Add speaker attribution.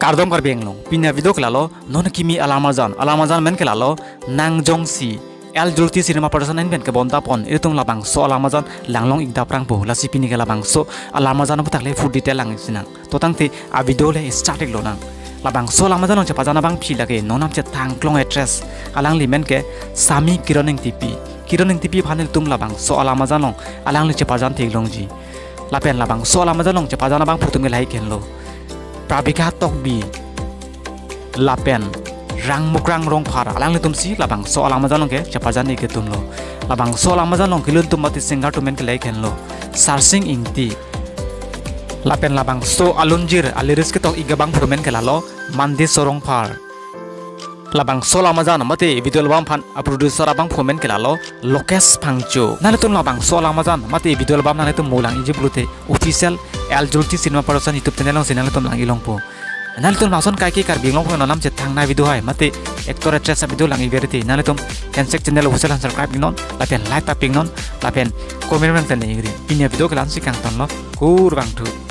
Speaker 1: Kardom karbeng long pinya video kelalo non kimi alamazan men kelalo nangjong si El Julti cinema person en ben ke bonta pon itung labang so alamazan langlong igda prang bo lasi pini ke labang so alamazan putak le full detail lang sinang totang te a video le static lo nang labang so alamazan long chapajana bang phi lage nonam che tang klong address alang limen ke sami kironing tipi phanel tum labang so alamazan long alang le chapajan thik long ji lapen labang so alamazan long chapajana bang putung ke lai ken lo Prabika Tokbi Lapen Rang Mukrang Rong Para Alang Litum Si Labang So Alamazan Long Ke Chapajani Ke Tum Lo Labang So Alamazan Long Kilun Tum Mati Singar Tumen Ke Lai Ken Lo Sarsing Ingti Lapen Labang So Alunjir Aliris Ke Tok Igabang Pumen Ke Lalo Mandi Sorong Par Labang So Alamazan Mati Video Labang Pan A Producer Abang Pumen Ke Lalo Lokes Pangcho Nalitum Labang So Alamazan Mati Video Labang Nalitum Mulang Iji Blute Official El Julti cinema person YouTube channel long channel tom lang ilong po nalitum mason kai ki kar binglong po nonam che thang na video hai mate actor actress video lang iverity nalitum kensek channel official subscribe non lapen like taping non lapen comment man tan ingri pinya video kelan si kang ton lo kur bang thu